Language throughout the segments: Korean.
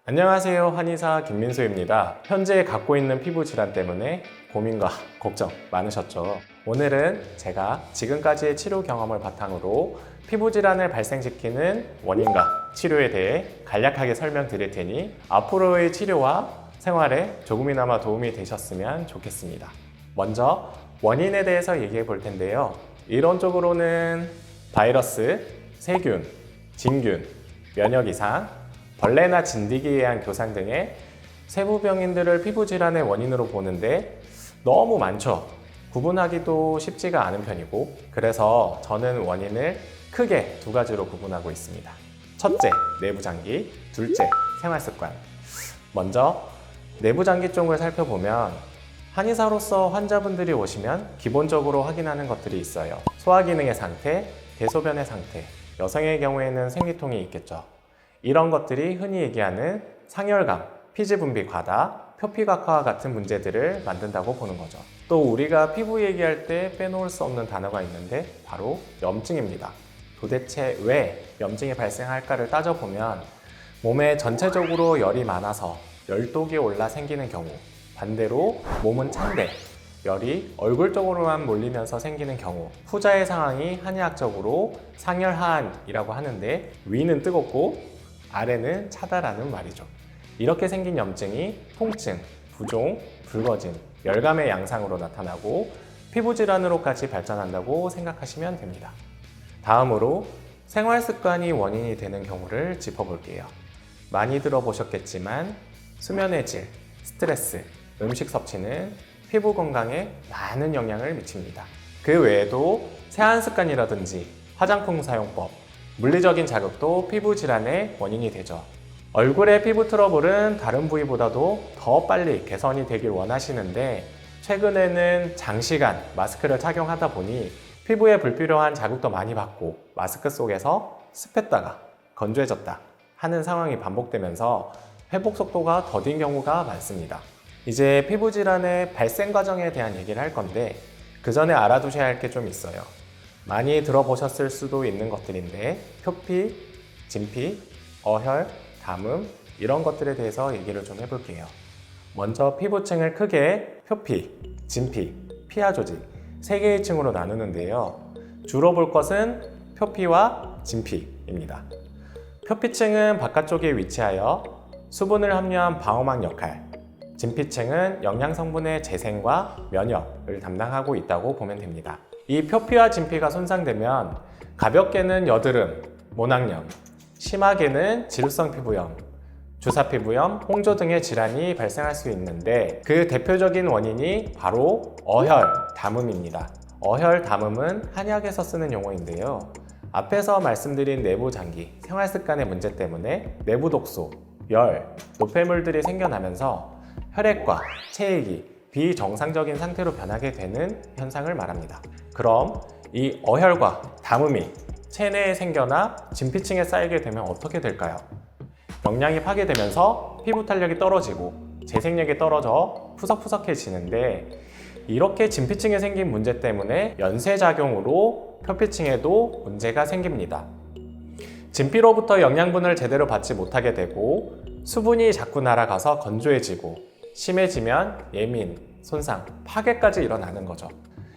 안녕하세요. 한의사 김민수입니다. 현재 갖고 있는 피부 질환 때문에 고민과 걱정 많으셨죠? 오늘은 제가 지금까지의 치료 경험을 바탕으로 피부 질환을 발생시키는 원인과 치료에 대해 간략하게 설명드릴 테니 앞으로의 치료와 생활에 조금이나마 도움이 되셨으면 좋겠습니다. 먼저 원인에 대해서 얘기해 볼 텐데요. 이론적으로는 바이러스, 세균, 진균, 면역 이상, 벌레나 진드기에 의한 교상 등의 세부병인들을 피부질환의 원인으로 보는데 너무 많죠. 구분하기도 쉽지가 않은 편이고, 그래서 저는 원인을 크게 두 가지로 구분하고 있습니다. 첫째, 내부장기, 둘째, 생활습관. 먼저 내부장기 쪽을 살펴보면 한의사로서 환자분들이 오시면 기본적으로 확인하는 것들이 있어요. 소화기능의 상태, 대소변의 상태, 여성의 경우에는 생리통이 있겠죠. 이런 것들이 흔히 얘기하는 상열감, 피지분비 과다, 표피각화와 같은 문제들을 만든다고 보는 거죠. 또 우리가 피부 얘기할 때 빼놓을 수 없는 단어가 있는데 바로 염증입니다. 도대체 왜 염증이 발생할까를 따져보면 몸에 전체적으로 열이 많아서 열독이 올라 생기는 경우, 반대로 몸은 찬데 열이 얼굴 쪽으로만 몰리면서 생기는 경우, 후자의 상황이 한의학적으로 상열하한이라고 하는데 위는 뜨겁고 아래는 차다라는 말이죠. 이렇게 생긴 염증이 통증, 부종, 붉어짐, 열감의 양상으로 나타나고 피부질환으로까지 발전한다고 생각하시면 됩니다. 다음으로 생활습관이 원인이 되는 경우를 짚어볼게요. 많이 들어보셨겠지만 수면의 질, 스트레스, 음식 섭취는 피부 건강에 많은 영향을 미칩니다. 그 외에도 세안 습관이라든지 화장품 사용법, 물리적인 자극도 피부 질환의 원인이 되죠. 얼굴의 피부 트러블은 다른 부위보다도 더 빨리 개선이 되길 원하시는데 최근에는 장시간 마스크를 착용하다 보니 피부에 불필요한 자극도 많이 받고 마스크 속에서 습했다가 건조해졌다 하는 상황이 반복되면서 회복 속도가 더딘 경우가 많습니다. 이제 피부 질환의 발생 과정에 대한 얘기를 할 건데 그 전에 알아두셔야 할 게 좀 있어요. 많이 들어보셨을 수도 있는 것들인데 표피, 진피, 어혈, 담음 이런 것들에 대해서 얘기를 좀 해볼게요. 먼저 피부층을 크게 표피, 진피, 피하 조직 세 개의 층으로 나누는데요. 주로 볼 것은 표피와 진피입니다. 표피층은 바깥쪽에 위치하여 수분을 함유한 방어막 역할, 진피층은 영양 성분의 재생과 면역을 담당하고 있다고 보면 됩니다. 이 표피와 진피가 손상되면 가볍게는 여드름, 모낭염, 심하게는 지루성 피부염, 주사피부염, 홍조 등의 질환이 발생할 수 있는데 그 대표적인 원인이 바로 어혈, 담음입니다. 어혈, 담음은 한의학에서 쓰는 용어인데요. 앞에서 말씀드린 내부 장기, 생활 습관의 문제 때문에 내부 독소, 열, 노폐물들이 생겨나면서 혈액과 체액이 비정상적인 상태로 변하게 되는 현상을 말합니다. 그럼 이 어혈과 담음이 체내에 생겨나 진피층에 쌓이게 되면 어떻게 될까요? 영양이 파괴되면서 피부 탄력이 떨어지고 재생력이 떨어져 푸석푸석해지는데 이렇게 진피층에 생긴 문제 때문에 연쇄작용으로 표피층에도 문제가 생깁니다. 진피로부터 영양분을 제대로 받지 못하게 되고 수분이 자꾸 날아가서 건조해지고 심해지면 예민, 손상, 파괴까지 일어나는 거죠.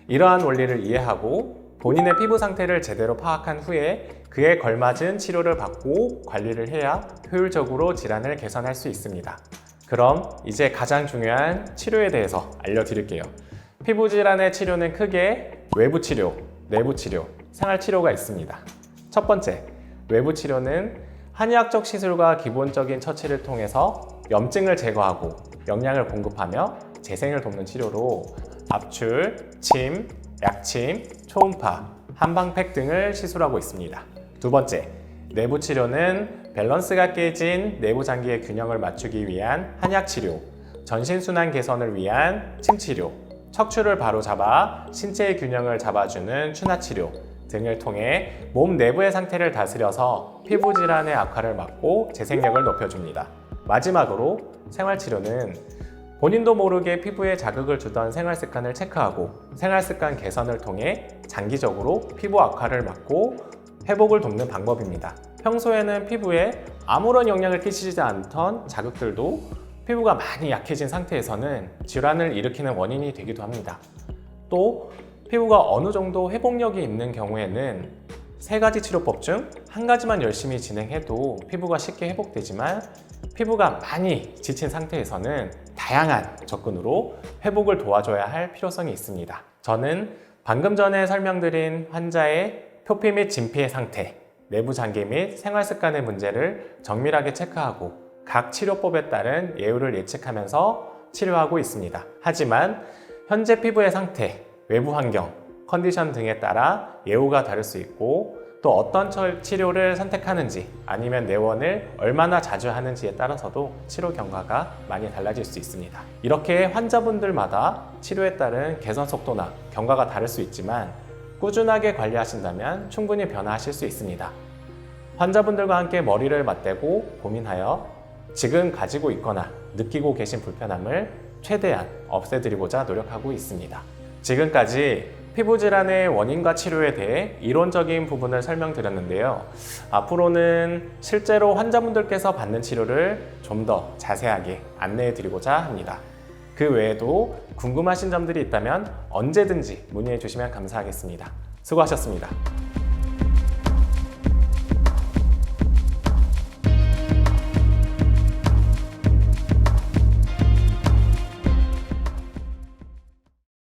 이러한 원리를 이해하고 본인의 피부 상태를 제대로 파악한 후에 그에 걸맞은 치료를 받고 관리를 해야 효율적으로 질환을 개선할 수 있습니다. 그럼 이제 가장 중요한 치료에 대해서 알려드릴게요. 피부 질환의 치료는 크게 외부 치료, 내부 치료, 생활 치료가 있습니다. 첫 번째, 외부 치료는 한의학적 시술과 기본적인 처치를 통해서 염증을 제거하고 영양을 공급하며 재생을 돕는 치료로 압출, 침, 약침, 초음파, 한방팩 등을 시술하고 있습니다. 두 번째, 내부 치료는 밸런스가 깨진 내부 장기의 균형을 맞추기 위한 한약 치료, 전신순환 개선을 위한 침치료, 척추를 바로잡아 신체의 균형을 잡아주는 추나치료 등을 통해 몸 내부의 상태를 다스려서 피부 질환의 악화를 막고 재생력을 높여줍니다. 마지막으로 생활치료는 본인도 모르게 피부에 자극을 주던 생활습관을 체크하고 생활습관 개선을 통해 장기적으로 피부 악화를 막고 회복을 돕는 방법입니다. 평소에는 피부에 아무런 영향을 끼치지 않던 자극들도 피부가 많이 약해진 상태에서는 질환을 일으키는 원인이 되기도 합니다. 또 피부가 어느 정도 회복력이 있는 경우에는 3가지 치료법 중 한 가지만 열심히 진행해도 피부가 쉽게 회복되지만 피부가 많이 지친 상태에서는 다양한 접근으로 회복을 도와줘야 할 필요성이 있습니다. 저는 방금 전에 설명드린 환자의 표피 및 진피의 상태, 내부 장기 및 생활 습관의 문제를 정밀하게 체크하고 각 치료법에 따른 예후를 예측하면서 치료하고 있습니다. 하지만 현재 피부의 상태, 외부 환경, 컨디션 등에 따라 예후가 다를 수 있고 또 어떤 치료를 선택하는지 아니면 내원을 얼마나 자주 하는지에 따라서도 치료 경과가 많이 달라질 수 있습니다. 이렇게 환자분들마다 치료에 따른 개선 속도나 경과가 다를 수 있지만 꾸준하게 관리하신다면 충분히 변화하실 수 있습니다. 환자분들과 함께 머리를 맞대고 고민하여 지금 가지고 있거나 느끼고 계신 불편함을 최대한 없애드리고자 노력하고 있습니다. 지금까지 피부질환의 원인과 치료에 대해 이론적인 부분을 설명드렸는데요. 앞으로는 실제로 환자분들께서 받는 치료를 좀 더 자세하게 안내해 드리고자 합니다. 그 외에도 궁금하신 점들이 있다면 언제든지 문의해 주시면 감사하겠습니다. 수고하셨습니다.